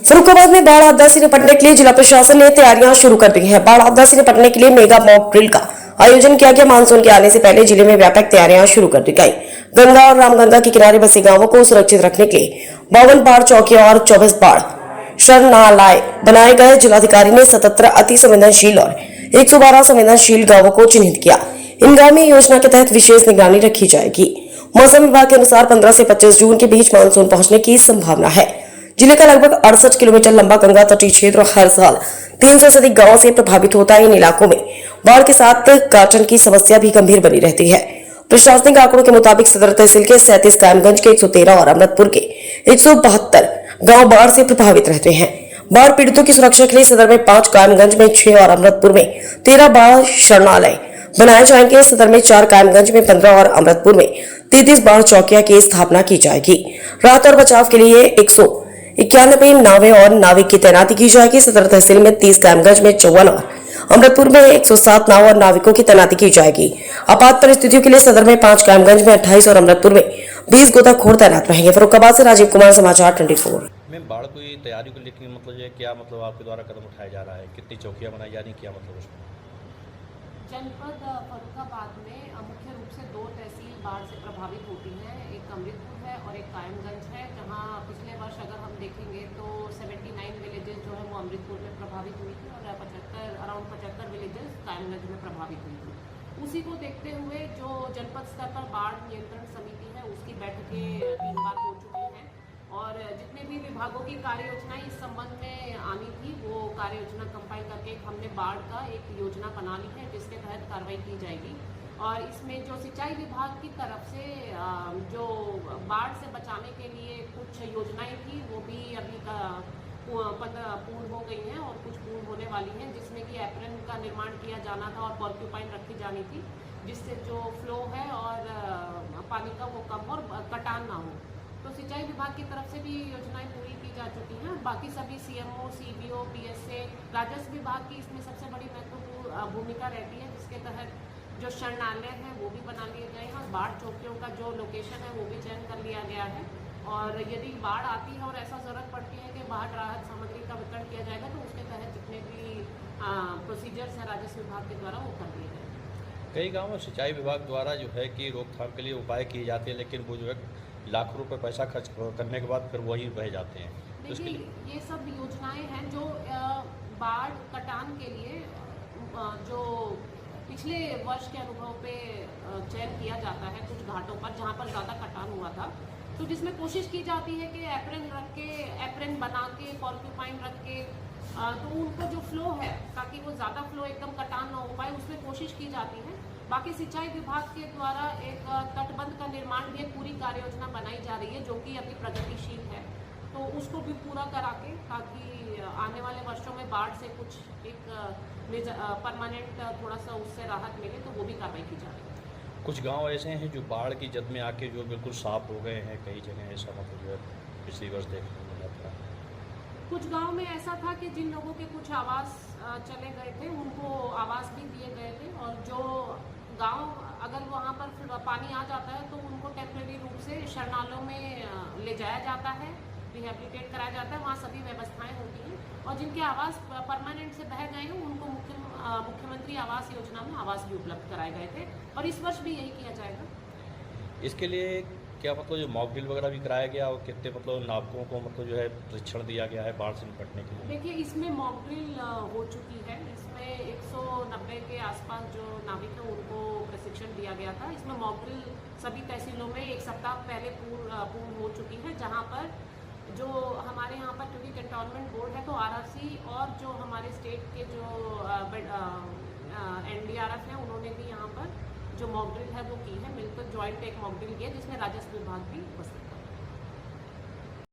फर्रुखाबाद में बाढ़ आपदा से निपटने के लिए जिला प्रशासन ने तैयारियां शुरू कर दी है। बाढ़ आपदा से निपटने के लिए मेगा मॉक ड्रिल का आयोजन किया गया। मानसून के आने से पहले जिले में व्यापक तैयारियां शुरू कर दी गई। गंगा और रामगंगा के किनारे बसे गांवों को सुरक्षित रखने के लिए 52 बाढ़ चौकियां और 24 बाढ़ शरणालय बनाए गए। जिलाधिकारी ने 77 अति संवेदनशील और 112 संवेदनशील गांवों को चिन्हित किया। इन गांवों में योजना के तहत विशेष निगरानी रखी जाएगी। मौसम विभाग के अनुसार 15 से 25 जून के बीच मानसून पहुंचने की संभावना है। जिले का लगभग 68 किलोमीटर लंबा गंगा तटीय क्षेत्र हर साल 300 से अधिक गांवों से प्रभावित होता है। इन इलाकों में बाढ़ के साथ काटन की समस्या भी गंभीर बनी रहती है। प्रशासनिक आंकड़ों के मुताबिक सदर तहसील के 37, कायमगंज के 113 और अमृतपुर के 172 गांव बाढ़ से प्रभावित रहते हैं। बाढ़ पीड़ितों की सुरक्षा के लिए सदर में 5, कायमगंज में 6 और अमृतपुर में 13 बाढ़ शरणालय बनाए जाएंगे। सदर में 4, कायमगंज में 15 और अमृतपुर में 33 बाढ़ चौकियां की स्थापना की जाएगी। राहत और बचाव के लिए 191 नावें और नाविक की तैनाती की जाएगी। सदर तहसील में 30, कायमगंज में 54 और अमृतपुर में 107 नाव और नाविकों की तैनाती की जाएगी। आपात परिस्थितियों के लिए सदर में 5, कायमगंज में 28 और अमृतपुर में 20 गोताखोर तैनात रहेंगे। फर्रुखाबाद से राजीव कुमार, समाचार 24। में बाढ़ की तैयारी को लेकर मतलब ये क्या मतलब आपके द्वारा कदम उठाया जा रहा है, कितनी चौकियां बनाई जा रही, क्या मतलब उसमें? जनपद फर्रुखाबाद में मुख्य रूप से 2 तहसील बाढ़ से प्रभावित होती हैं। एक अमृतपुर है और एक कायमगंज है, जहां पिछले वर्ष अगर हम देखेंगे तो 79 विलेजेस जो है वो अमृतपुर में प्रभावित हुई थी और अराउंड 75 विलेजेस कायमगंज में प्रभावित हुई थी। उसी को देखते हुए जो जनपद स्तर पर बाढ़ नियंत्रण समिति है उसकी बैठकें 3 बार हो चुकी हैं और जितने भी विभागों की कार्य योजनाएं इस संबंध में आनी थी वो कार्य योजना कंपाइल करके हमने बाढ़ का एक योजना बना ली है जिसके तहत कार्रवाई की जाएगी। और इसमें जो सिंचाई विभाग की तरफ से जो बाढ़ से बचाने के लिए कुछ योजनाएं थी वो भी अभी पूर्ण हो गई हैं और कुछ पूर्ण होने वाली हैं, जिसमें कि एप्रन का निर्माण किया जाना था और पॉर्क्यूपाइन रखी जानी थी, जिससे जो फ्लो है और पानी का वो कम और कटान ना हो। तो सिंचाई विभाग की तरफ से भी योजनाएं पूरी की जा चुकी हैं। बाकी सभी सीएमओ, सीबीओ, पीएसए, राजस्व विभाग की इसमें सबसे बड़ी महत्वपूर्ण भूमिका रहती है, जिसके तहत जो शरणालय हैं वो भी बना लिए गए हैं और बाढ़ चौकियों का जो लोकेशन है वो भी चयन कर लिया गया है। और यदि बाढ़ आती है और ऐसा ज़रूरत पड़ती है कि बाढ़ राहत सामग्री का वितरण किया जाएगा तो उसके तहत जितने भी प्रोसीजर्स हैं राजस्व विभाग के द्वारा वो कर दिए जाएंगे। कई गाँव में सिंचाई विभाग द्वारा जो है कि रोकथाम के लिए उपाय किए जाते हैं, लेकिन वो जो है लाखों रुपए पैसा खर्च करने के बाद फिर वही बह जाते हैं। देखिए, ये सब योजनाएं हैं जो बाढ़ कटान के लिए जो पिछले वर्ष के अनुभव पे चयन किया जाता है कुछ घाटों पर जहाँ पर ज़्यादा कटान हुआ था, तो जिसमें कोशिश की जाती है कि एप्रन बना के पॉर्क्यूपाइन रख के तो उनको जो फ्लो है ताकि वो ज़्यादा फ्लो एकदम कटान ना हो पाए उसमें कोशिश की जाती है। बाकी सिंचाई विभाग के द्वारा एक तटबंध का निर्माण भी एक पूरी कार्य योजना बनाई जा रही है जो कि अभी प्रगतिशील है, तो उसको भी पूरा करा के ताकि आने वाले वर्षों में बाढ़ से कुछ एक परमानेंट थोड़ा सा उससे राहत मिले, तो वो भी कार्रवाई की जा रही है। कुछ गांव ऐसे हैं जो बाढ़ की जद में आके जो बिल्कुल साफ हो गए हैं, कई जगह ऐसा मतलब जो है पिछली वर्ष देखने को मिला था। कुछ गांव में ऐसा था कि जिन लोगों के कुछ आवास चले गए थे उनको आवास भी दिए गए थे और जो गांव अगर वहां पर पानी आ जाता है तो उनको टेम्परेरी रूप से शरणालयों में ले जाया जाता है, रिहेबिलिटेट कराया जाता है, वहाँ सभी व्यवस्थाएं होती हैं और जिनके आवास परमानेंट से बह गए हैं उनको मुख्यमंत्री आवास योजना में आवास भी उपलब्ध कराए गए थे और इस वर्ष भी यही किया जाएगा। इसके लिए क्या मतलब जो मॉक ड्रिल वगैरह भी कराया गया और कितने मतलब नाविकों को मतलब जो है प्रशिक्षण दिया गया है बाढ़ से निपटने के लिए? देखिए, इसमें मॉक ड्रिल हो चुकी है। इसमें 190 के आसपास जो नाविक हैं उनको प्रशिक्षण दिया गया था। इसमें मॉक ड्रिल सभी तहसीलों में 1 सप्ताह पहले पूर्ण हो चुकी है, जहाँ पर जो हमारे यहाँ पर क्योंकि कैंटोनमेंट बोर्ड है तो आरआरसी और जो हमारे स्टेट के जो एनडीआरएफ है उन्होंने भी यहाँ पर जो मॉक ड्रिल है वो की है, मिलकर ज्वाइंट एक मॉक ड्रिल किया जिसमें राजस्व विभाग भी उपस्थित है।